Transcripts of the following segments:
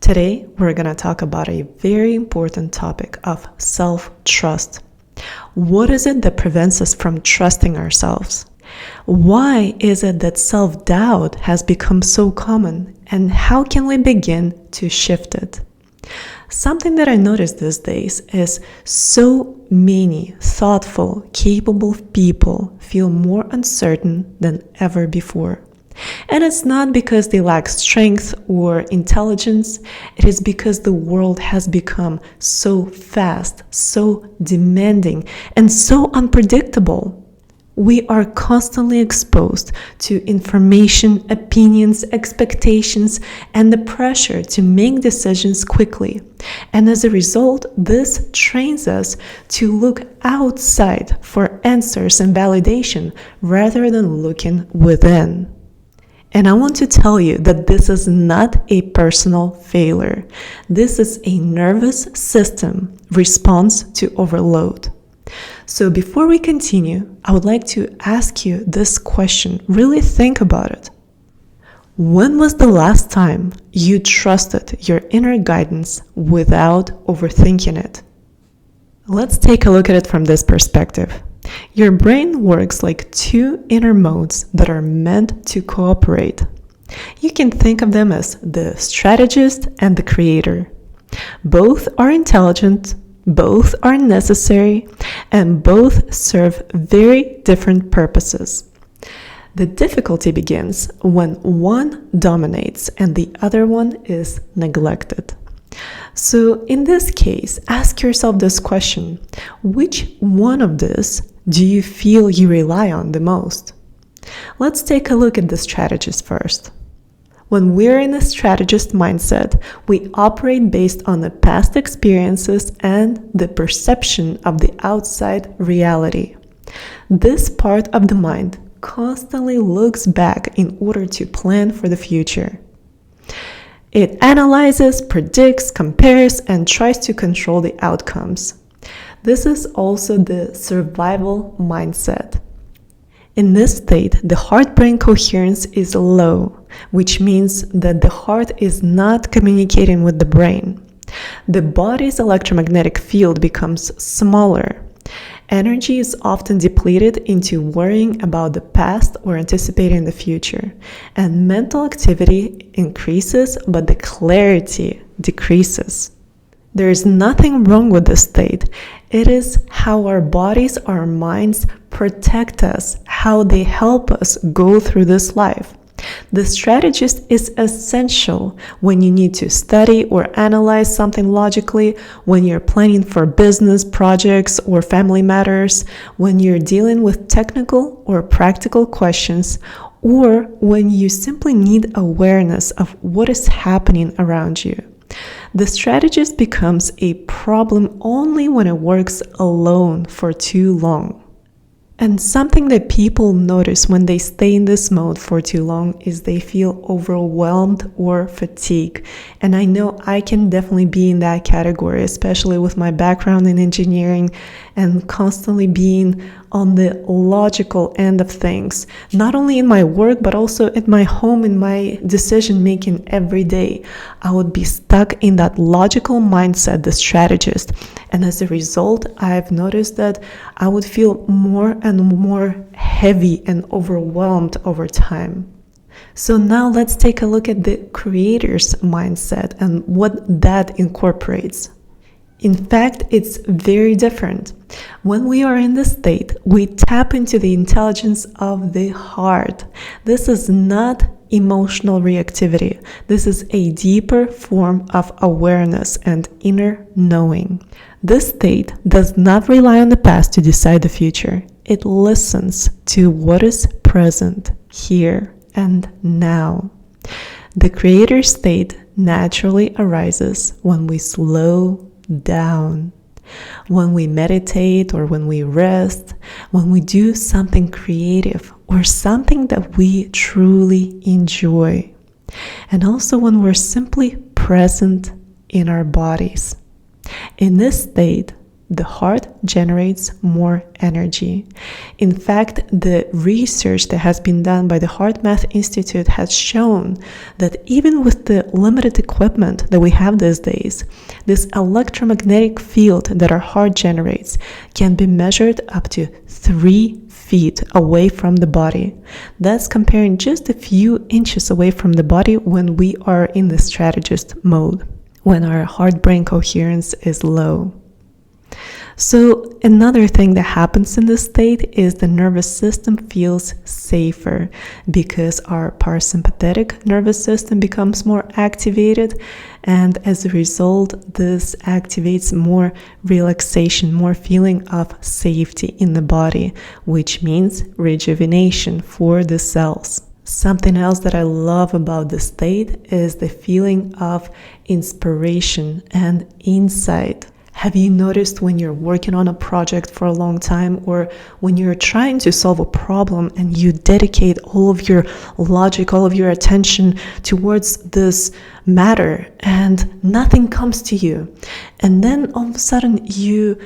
Today, we're going to talk about a very important topic of self-trust. What is it that prevents us from trusting ourselves? Why is it that self-doubt has become so common, and how can we begin to shift it? Something that I noticed these days is so many thoughtful, capable people feel more uncertain than ever before. And it's not because they lack strength or intelligence, it is because the world has become so fast, so demanding, and so unpredictable. We are constantly exposed to information, opinions, expectations, and the pressure to make decisions quickly. And as a result, this trains us to look outside for answers and validation rather than looking within. And I want to tell you that this is not a personal failure. This is a nervous system response to overload. So before we continue, I would like to ask you this question. Really think about it. When was the last time you trusted your inner guidance without overthinking it? Let's take a look at it from this perspective. Your brain works like two inner modes that are meant to cooperate. You can think of them as the strategist and the creator. Both are intelligent, both are necessary, and both serve very different purposes. The difficulty begins when one dominates and the other one is neglected. So in this case, ask yourself this question: which one of these do you feel you rely on the most? Let's take a look at the strategist first. When we're in a strategist mindset, we operate based on the past experiences and the perception of the outside reality. This part of the mind constantly looks back in order to plan for the future. It analyzes, predicts, compares, and tries to control the outcomes. This is also the survival mindset. In this state, the heart-brain coherence is low, which means that the heart is not communicating with the brain. The body's electromagnetic field becomes smaller. Energy is often depleted into worrying about the past or anticipating the future, and mental activity increases, but the clarity decreases. There is nothing wrong with this state. It is how our bodies, our minds protect us, how they help us go through this life. The strategist is essential when you need to study or analyze something logically, when you're planning for business projects or family matters, when you're dealing with technical or practical questions, or when you simply need awareness of what is happening around you. The strategist becomes a problem only when it works alone for too long. And something that people notice when they stay in this mode for too long is they feel overwhelmed or fatigued. And I know I can definitely be in that category, especially with my background in engineering and constantly being on the logical end of things, not only in my work, but also at my home, in my decision making every day. I would be stuck in that logical mindset, the strategist. And as a result, I've noticed that I would feel more and more heavy and overwhelmed over time. So now let's take a look at the creator's mindset and what that incorporates. In fact, it's very different. When we are in this state, we tap into the intelligence of the heart. This is not emotional reactivity. This is a deeper form of awareness and inner knowing. This state does not rely on the past to decide the future. It listens to what is present here and now. The creator state naturally arises when we slow down, when we meditate or when we rest, when we do something creative or something that we truly enjoy, and also when we're simply present in our bodies. In this state, the heart generates more energy. In fact, the research that has been done by the Heart Math Institute has shown that even with the limited equipment that we have these days, this electromagnetic field that our heart generates can be measured up to 3 feet away from the body. That's comparing just a few inches away from the body when we are in the strategist mode, when our heart-brain coherence is low. So another thing that happens in this state is the nervous system feels safer because our parasympathetic nervous system becomes more activated, and as a result, this activates more relaxation, more feeling of safety in the body, which means rejuvenation for the cells. Something else that I love about this state is the feeling of inspiration and insight. Have you noticed when you're working on a project for a long time, or when you're trying to solve a problem and you dedicate all of your logic, all of your attention towards this matter and nothing comes to you, and then all of a sudden you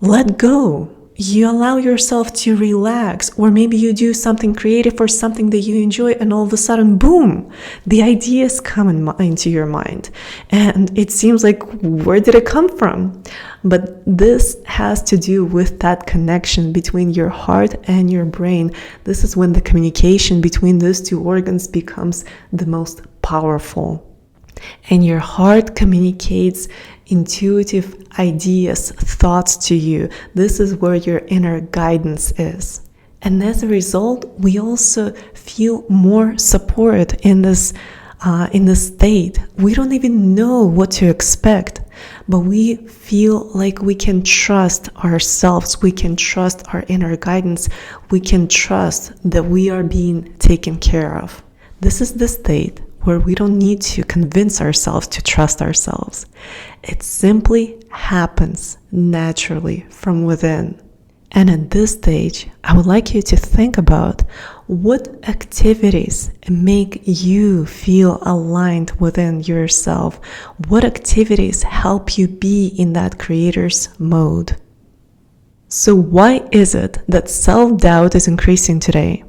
let go? You allow yourself to relax, or maybe you do something creative or something that you enjoy, and all of a sudden, boom, the ideas come into your mind. And it seems like, where did it come from? But this has to do with that connection between your heart and your brain. This is when the communication between those two organs becomes the most powerful. And your heart communicates intuitive ideas, thoughts to you. This is where your inner guidance is. And as a result, we also feel more support in this state. We don't even know what to expect, but we feel like we can trust ourselves. We can trust our inner guidance. We can trust that we are being taken care of. This is the state where we don't need to convince ourselves to trust ourselves. It simply happens naturally from within. And at this stage, I would like you to think about what activities make you feel aligned within yourself. What activities help you be in that creator's mode? So why is it that self-doubt is increasing today?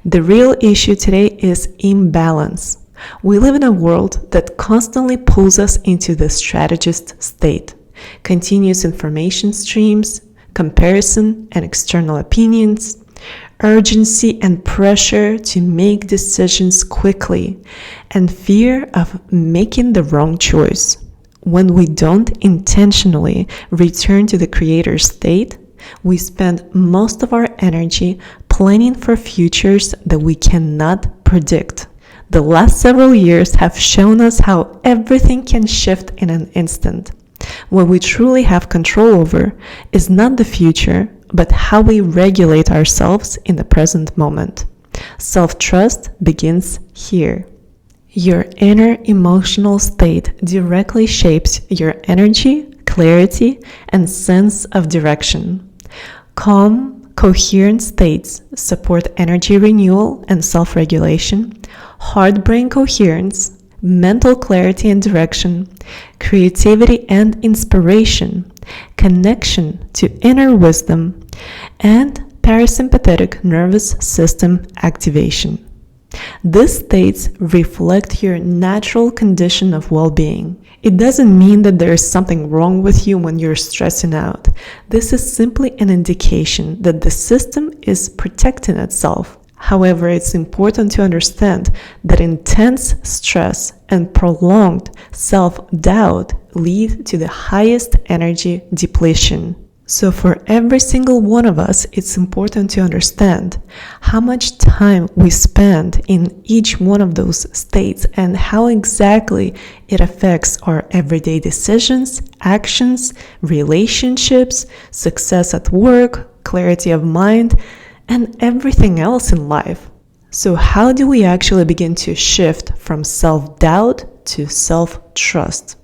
The real issue today is imbalance. We live in a world that constantly pulls us into the strategist state. Continuous information streams, comparison and external opinions, urgency and pressure to make decisions quickly, and fear of making the wrong choice. When we don't intentionally return to the creator state, we spend most of our energy planning for futures that we cannot predict. The last several years have shown us how everything can shift in an instant. What we truly have control over is not the future, but how we regulate ourselves in the present moment. Self-trust begins here. Your inner emotional state directly shapes your energy, clarity, and sense of direction. Calm, coherent states support energy renewal and self-regulation, heart-brain coherence, mental clarity and direction, creativity and inspiration, connection to inner wisdom, and parasympathetic nervous system activation. These states reflect your natural condition of well-being. It doesn't mean that there is something wrong with you when you're stressing out. This is simply an indication that the system is protecting itself. However, it's important to understand that intense stress and prolonged self-doubt lead to the highest energy depletion. So for every single one of us, it's important to understand how much time we spend in each one of those states and how exactly it affects our everyday decisions, actions, relationships, success at work, clarity of mind, and everything else in life. So how do we actually begin to shift from self-doubt to self-trust?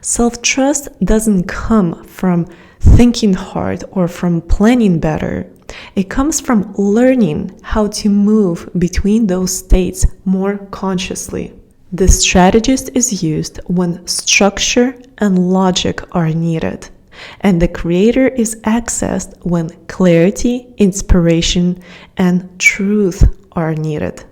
Self-trust doesn't come from thinking hard or from planning better. It comes from learning how to move between those states more consciously. The strategist is used when structure and logic are needed. and the creator is accessed when clarity, inspiration, and truth are needed.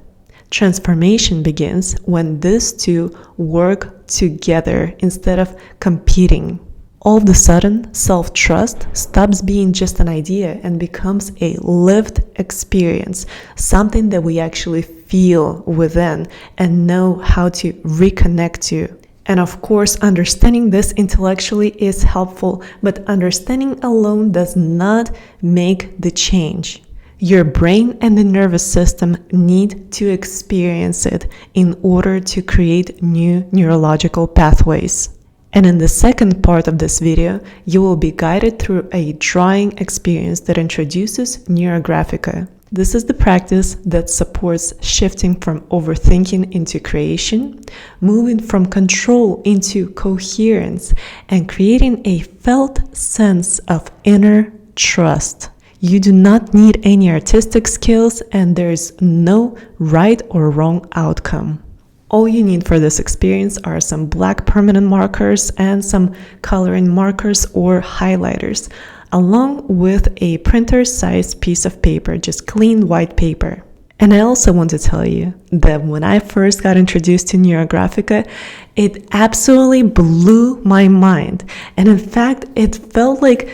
Transformation begins when these two work together instead of competing. All of a sudden, self-trust stops being just an idea and becomes a lived experience, something that we actually feel within and know how to reconnect to. And of course, understanding this intellectually is helpful, but understanding alone does not make the change. Your brain and the nervous system need to experience it in order to create new neurological pathways. And in the second part of this video, you will be guided through a drawing experience that introduces neurographica. This is the practice that supports shifting from overthinking into creation, moving from control into coherence, and creating a felt sense of inner trust. You do not need any artistic skills, and there is no right or wrong outcome. All you need for this experience are some black permanent markers and some coloring markers or highlighters, along with a printer-sized piece of paper, just clean white paper. And I also want to tell you that when I first got introduced to neurographica, it absolutely blew my mind. And in fact, it felt like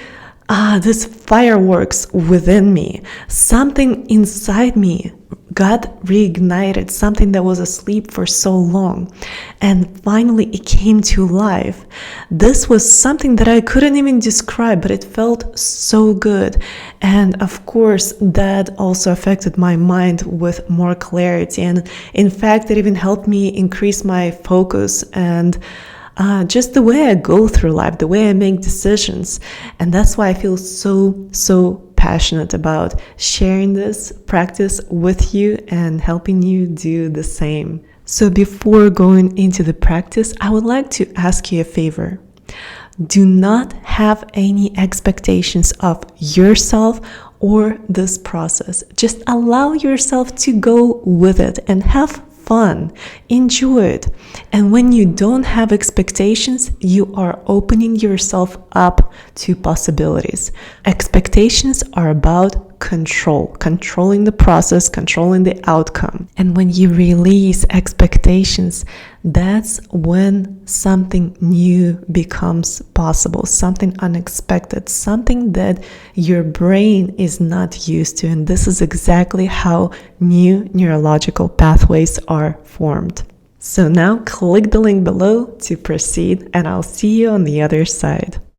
this fireworks within me. Something inside me got reignited, something that was asleep for so long. And finally, it came to life. This was something that I couldn't even describe, but it felt so good. And of course, that also affected my mind with more clarity. And in fact, it even helped me increase my focus and just the way I go through life, the way I make decisions. And that's why I feel so passionate about sharing this practice with you and helping you do the same. So before going into the practice, I would like to ask you a favor. Do not have any expectations of yourself or this process. Just allow yourself to go with it and have fun, enjoy it. And when you don't have expectations, you are opening yourself up to possibilities. Expectations are about controlling the process, controlling the outcome. And when you release expectations, that's when something new becomes possible, something unexpected, something that your brain is not used to. And this is exactly how new neurological pathways are formed. So now click the link below to proceed, and I'll see you on the other side.